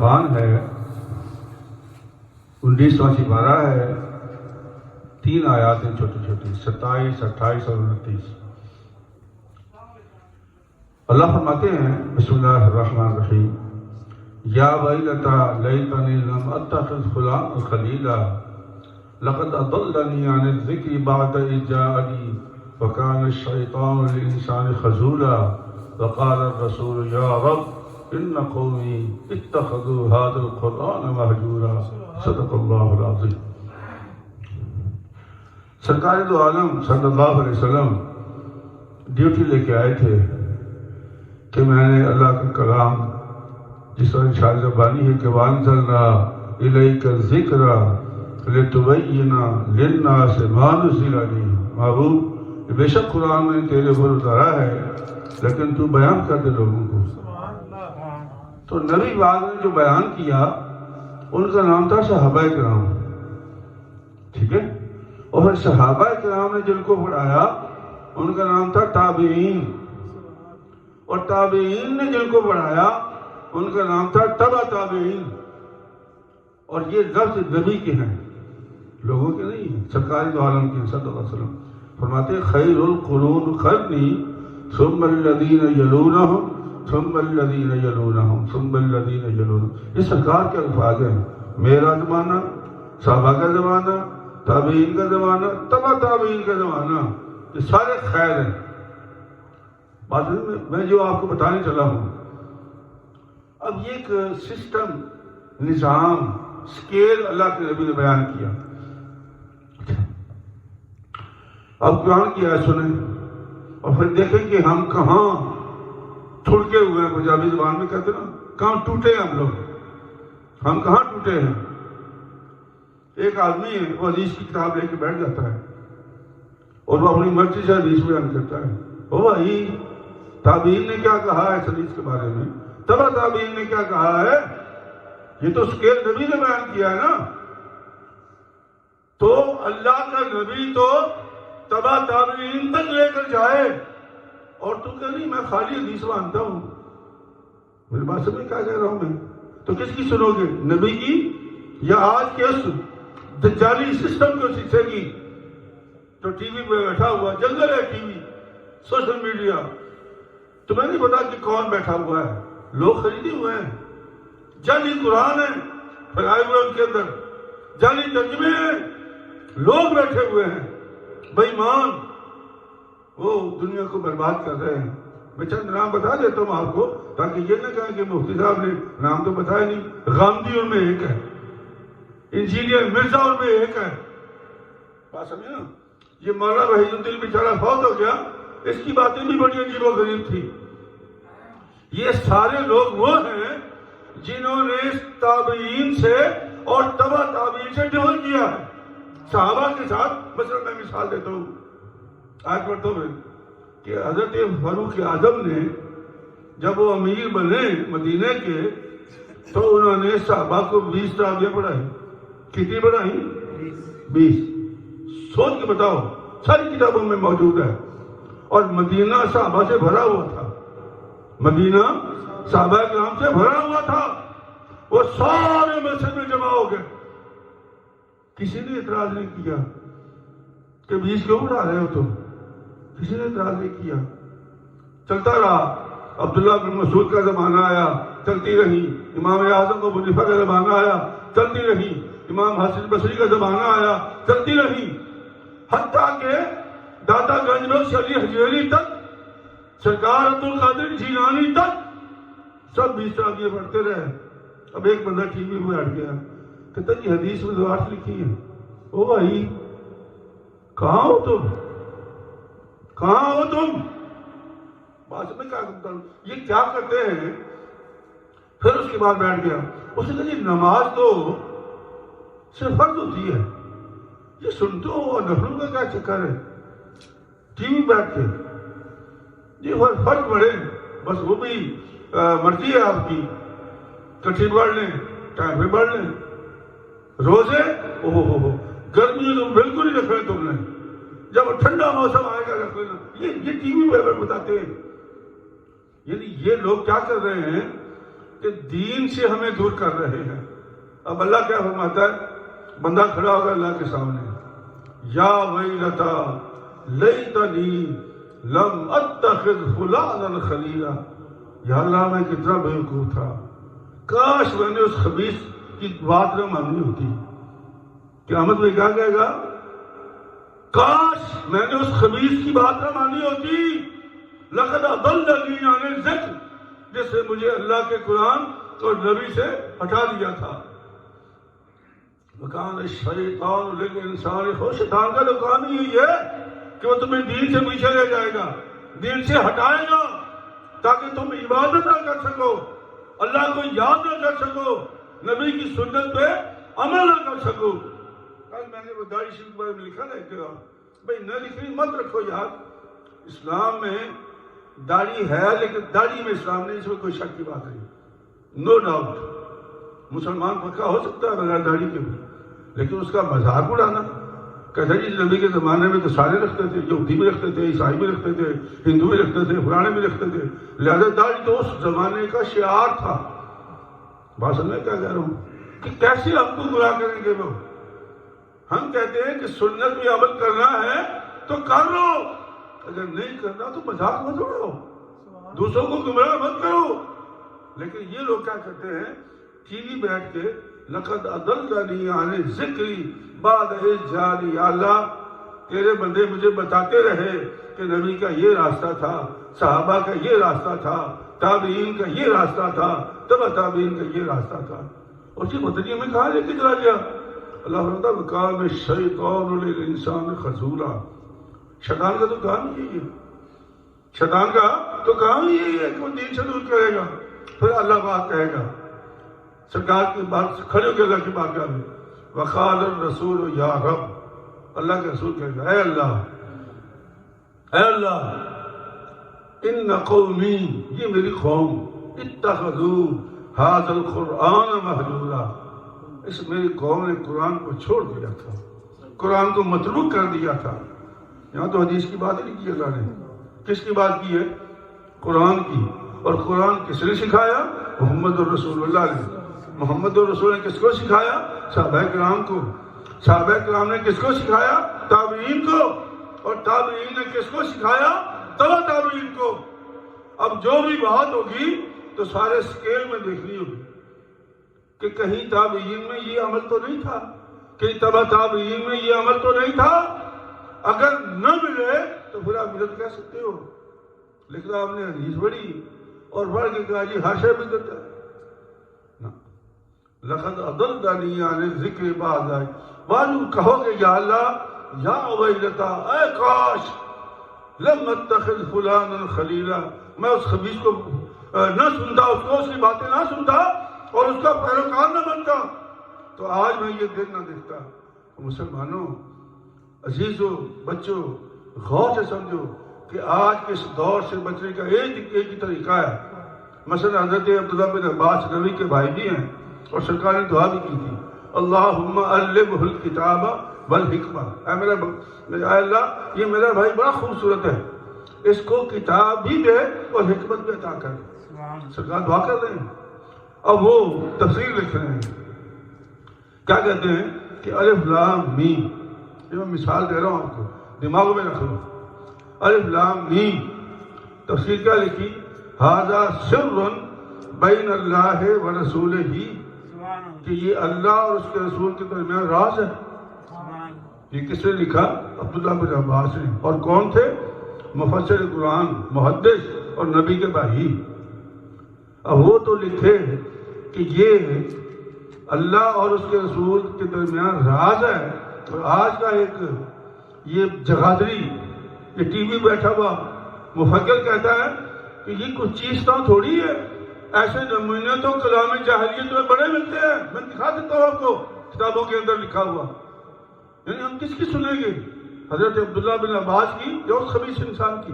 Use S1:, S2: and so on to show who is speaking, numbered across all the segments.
S1: فurqان ہے، 19واں سپارہ ہے، 3 آیات ہیں چھوٹی چھوٹی، 27، 28 اور 29۔ اللہ فرماتے ہیں بسم اللہ الرحمن الرحیم، یا ویلتی لیتنی لم اتخذ فلانا خلیلا لقد اضلنی عن الذکر بعد اذ جاءنی وکان الشیطان للانسان خذولا وقال الرسول یا رب ان قومی اتخذوا هذا القرآن مہجورا۔ صدق اللہ العظیم۔ سرکار دو عالم صلی اللہ علیہ وسلم ڈیوٹی لے کے آئے تھے کہ میں نے اللہ کا کلام جس طرح ارشاد ربانی ہے کہ وانزلنا الیک الذکر لتبین للناس ما نزل الیہم، محبوب بے شک قرآن میں تیرے اوپر اتارا ہے لیکن تو بیان کر دے لوگوں کو۔ تو نبی بعد نے جو بیان کیا ان کا نام تھا صحابہ کرام، ٹھیک ہے، اور پھر صحابہ کرام نے جن کو پڑھایا ان کا نام تھا تابعین، اور تابعین نے جن کو پڑھایا ان کا نام تھا تبع تابعین۔ اور یہ لفظ نبی کے ہیں، لوگوں کے نہیں ہیں، سرکار دو عالم کے صلی اللہ علیہ وسلم فرماتے ہیں خیر القرون قرنی ثم الذین یلونہم ثم الذین یلونہم ثم الذین یلونہم۔ یہ سرکار کے الفاظ ہیں، میرا زمانہ، صحابہ کا زمانہ، تابعین کا زمانہ، تبع تابعین کا زمانہ، یہ سارے خیر ہیں۔ بات میں جو آپ کو بتانے چلا ہوں، اب یہ ایک سسٹم، نظام، سکیل اللہ کے نبی نے بیان کیا۔ اب قرآن کی آیت سنیں اور پھر دیکھیں کہ ہم کہاں ٹھڑکے ہوئے ہیں، پنجابی زبان میں کہتے ہیں نا، کہاں ٹوٹے ہیں ہم کہاں ٹوٹے ہیں۔ ایک آدمی ہے وہ حدیث کی کتاب لے کے بیٹھ جاتا ہے اور وہ اپنی مرضی سے حدیث بیان کرتا ہے۔ او بھائی، تابعین نے کیا کہا ہے اس حدیث کے بارے میں، تبع تابعین نے کیا کہا ہے، یہ تو سکیل نبی نے بیان کیا ہے نا۔ تو اللہ کا نبی تو تبع تابعین تک لے کر جائے اور تو کہ نہیں میں خالی حدیث مانتا ہوں۔ میرے بات سمجھ کیا کہہ رہا ہوں میں؟ تو کس کی سنو گے، نبی کی یا آج کے اس دجالی سسٹم کو سیکھے گی جو ٹی وی پہ بیٹھا ہوا، جنگل ہے ٹی وی، سوشل میڈیا، تمہیں نہیں پتا کہ کون بیٹھا ہوا ہے، لوگ خریدے ہوئے ہیں، جعلی قرآن ہے پھیلائے ہوئے ان کے اندر، جعلی ترجمے ہیں، لوگ بیٹھے ہوئے ہیں بے ایمان، وہ دنیا کو برباد کر رہے ہیں۔ میں چند نام بتا دیتا ہوں آپ کو تاکہ یہ نہ کہیں کہ مفتی صاحب نے نام تو بتایا نہیں۔ غامدی ان میں ایک ہے، انجینئر مرزا ان میں ایک ہے، بات سمجھے نا۔ یہ مولانا وحید الدین بیچارہ فوت ہو گیا، اس کی باتیں بھی بڑی عجیب و غریب تھی۔ یہ سارے لوگ وہ ہیں جنہوں نے تابعین سے اور تبع تابعین سے ڈیول کیا ہے صحابہ کے ساتھ۔ مثلا میں مثال دیتا ہوں، آج پڑھتا ہوں کہ حضرت فاروق اعظم نے جب وہ امیر بنے مدینے کے تو انہوں نے صحابہ کو 20 تعبیریں پڑھائی۔ کتنی پڑھائی؟ 20۔ سوچ کے بتاؤ، ساری کتابوں میں موجود ہے۔ اور مدینہ صحابہ سے بھرا ہوا تھا، مدینہ صحابہ کرام سے بھرا ہوا تھا، وہ سارے مسجد میں جمع ہو گئے۔ کسی نے اعتراض نہیں کیا کہ 20 کیوں پڑھا رہے ہو تم، کسی نے اعتراض نہیں کیا، چلتا رہا۔ عبداللہ بن مسعود کا زمانہ آیا، چلتی رہی۔ امام اعظم ابو حنیفہ کا زمانہ آیا، چلتی رہی۔ امام حسن بصری کا زمانہ آیا، چلتی رہی، حتیٰ کہ داتا گنج بخش علی حجویری تک، سرکار عبد القادر جیلانی تک سب 20 تعبیریں پڑھتے رہے۔ اب ایک بندہ ٹی وی میں بیٹھ گیا، کہتا جی حدیث میں دوبارہ لکھی ہے۔ او بھائی، کہاں ہو تم، کہاں ہو تم؟ بات میں کیا کرتا ہوں، یہ کیا کرتے ہیں؟ پھر اس کے بعد بیٹھ گیا، اس نے کہا جی نماز تو صرف فرض ہوتی ہے، یہ سنتے ہو اور نفلوں کا کیا چکر ہے؟ ٹی وی بیٹھ کے جی فرض پڑھے، بس وہ بھی مرضی ہے آپ کی، کٹھی پڑھ لیں، ٹائم پہ پڑھ لیں۔ روزے گرمی تو بالکل ہی رکھے تم نے، جب ٹھنڈا موسم آئے گا رکھ لینا۔ یہ ٹی وی پہ بتاتے ہیں۔ یعنی یہ لوگ کیا کر رہے ہیں، کہ دین سے ہمیں دور کر رہے ہیں. اب اللہ کیا فرماتا ہے؟ بندہ کھڑا ہوگا اللہ کے سامنے، یا ویلتا لیتنی لم اتخذ فلانا خلیلا، یا اللہ میں کتنا بیوقوف تھا، کاش میں نے اس خبیث کی بات نہ مانی ہوتی. قیامت میں کیا کہے گا؟ کاش میں نے اس خبیث کی بات نہ مانی ہوتی. لقد اضلنی عن الذکر، جس نے مجھے اللہ کے قرآن اور نبی سے ہٹا دیا تھا. وکان الشیطان للانسان، شیطان کا تو کام ہی یہی ہے کہ وہ تمہیں دین سے پیچھے لے جائے گا، دین سے ہٹائے گا تاکہ تم عبادت نہ کر سکو، اللہ کو یاد نہ کر سکو، نبی کی سنت پہ عمل نہ کر سکو. کل میں نے وہ داڑھی شریف کے بارے میں لکھا نا کہ بھائی نہ لکھنی مت رکھو یار. اسلام میں داڑھی ہے لیکن داڑھی میں اسلام نہیں، اس میں کوئی شک کی بات نہیں. نو ڈاؤٹ مسلمان پکا ہو سکتا ہے بغیر داڑھی کے بھی، لیکن اس کا مذاق اڑانا کہتا جی نبی کے زمانے میں تو سارے رکھتے تھے، یہودی بھی رکھتے تھے، عیسائی بھی رکھتے تھے، ہندو بھی رکھتے تھے، پرانے بھی رکھتے تھے، لہذا داڑھی تو اس زمانے کا شعار تھا. بات سمجھ میں کیا کہہ رہا ہوں کہ کیسے ہم کو گمراہ کریں گے وہ. ہم کہتے ہیں کہ سنت پہ عمل کرنا ہے تو کر لو، اگر نہیں کرنا تو مذاق مت اڑاؤ، دوسروں کو گمراہ مت کرو. لیکن یہ لوگ کیا کرتے ہیں، ٹی وی بیٹھ کے لقد اضلنی عن الذکر بعد اذ جاءنی، یا اللہ تیرے بندے مجھے بتاتے رہے کہ نبی کا یہ راستہ تھا، صحابہ کا یہ راستہ تھا، تابعین کا یہ راستہ تھا، تبع تابعین کا یہ راستہ تھا، اور یہ بدنی میں کہاں لے کے چلا گیا. اللہ فرماتا ہے وکان الشیطان للانسان خذولا، شیطان کا تو کام ہی یہی ہے، شیطان کا تو کام ہی یہی ہے کہ وہ دین سے دور کرے گا. پھر اللہ بات کہے گا، سرکار کی بات کھڑے ہو کے اللہ کی بات کہا ہے، وقال الرسول یا رب، اللہ کے رسول کہے گا اے اللہ، اے اللہ ان قومی، یہ میری قوم، اتخذوا ھذا القرآن مہجورا، اس میری قوم نے قرآن کو چھوڑ دیا تھا، قرآن کو متروک کر دیا تھا. یہاں تو حدیث کی بات نہیں کی اللہ نے، کس کی بات کی ہے؟ قرآن کی. اور قرآن کس نے سکھایا؟ محمد الرسول اللہ نے. محمد الرسول نے کس کو سکھایا؟ صحابہ کرام کو. صحابہ کرام نے کس کو سکھایا؟ تابعین کو. اور تابعین نے کس کو سکھایا؟ تبع تابعین کو. اب جو بھی بات ہوگی تو سارے اسکیل میں دیکھنی ہوگی کہ کہیں تابعین میں یہ عمل تو نہیں تھا، کہیں تبع تابعین میں یہ عمل تو نہیں تھا. اگر نہ ملے تو پھر آپ بدعت کہہ سکتے ہو، لیکن آپ نے حدیث پڑھی اور پڑھ کے کہا جی ہر شے بدعت ہے. لقد اضلنی عن الذکر بعد اذ، بعض کہو گے یا اللہ یا ویلتا، اے کاش لم اتخذ فلانا خلیلا، میں اس خبیث کو نہ سنتا، اس کو اس کی باتیں نہ سنتا اور اس کا پیروکار نہ بنتا تو آج میں یہ دن نہ دیکھتا. مسلمانوں، عزیزوں، بچوں، غور سے سمجھو کہ آج کے اس دور سے بچنے کا ایک ہی طریقہ ہے. مثلا حضرت عبداللہ بن عباس نبی کے بھائی بھی ہیں اور سرکار نے دعا بھی کی تھی، اللہم علمہ الکتاب والحکمہ، اے اللہ یہ میرا بھائی بڑا خوبصورت ہے، اس کو کتاب بھی دے اور حکمت بھی عطا کر. سرکار دعا کر رہے ہیں. اب وہ تفسیر لکھ رہے ہیں، کیا کہتے ہیں کہ الف لام میم، یہ میں مثال دے رہا ہوں آپ کو، دماغ میں رکھ لو. الف لام میم تفسیر کیا لکھی؟ ھذا سر بین اللہ و رسولہ، کہ یہ اللہ اور اس کے رسول کے درمیان راز ہے. یہ کس نے لکھا؟ عبداللہ بن عباس نے. اور کون تھے؟ مفسر قرآن، محدث اور نبی کے بھائی. اب وہ تو لکھے کہ یہ اللہ اور اس کے رسول کے درمیان راز ہے، اور آج کا ایک یہ جگادری، یہ ٹی وی بیٹھا ہوا مفکر کہتا ہے کہ یہ کچھ چیز تو تھوڑی ہے، ایسے نمونے تو کلام جاہلیت میں بڑے ملتے ہیں. میں دکھا دیتا ہوں آپ کو کتابوں کے اندر لکھا ہوا. یعنی ہم کس کی سنیں گے؟ حضرت عبداللہ بن عباس کی یا اس خبیث انسان کی؟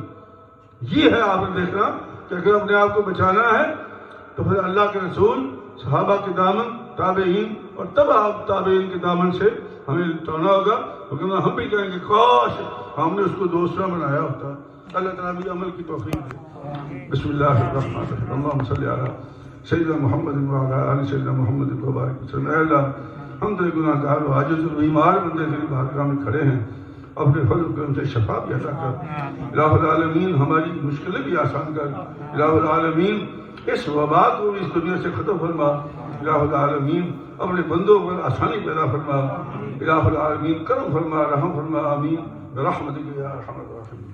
S1: یہ ہے آپ نے دیکھنا کہ اگر اپنے آپ کو بچانا ہے تو پھر اللہ کے رسول، صحابہ کے دامن، تابعین اور تبع تابعین کے دامن سے ہمیں توڑنا ہوگا. کیونکہ ہم بھی کہیں گے کاش ہم نے اس کو دوسرا بنایا ہوتا. اللہ تعالیٰ بھی عمل کی توفیق دے. بسم اللہ الرحمن الرحیم. اللہم صلی علی سیدنا محمد وعلی آل سیدنا محمد وبارک وسلم۔ اے اللہ ہم تیرے گناہ گار و عاجز و بیمار بندے تیری بارگاہ میں کھڑے ہیں، اپنے فضل و کرم سے شفا بھی عطا کر۔ الہ العالمین ہماری مشکلیں بھی آسان کر۔ الہ العالمین اس وبا کو بھی اس دنیا سے ختم فرما۔ الہ العالمین اپنے بندوں پر آسانی پیدا فرما۔ الہ العالمین کرم فرما، رحم فرما، آمین برحمتک یا ارحم الراحمین۔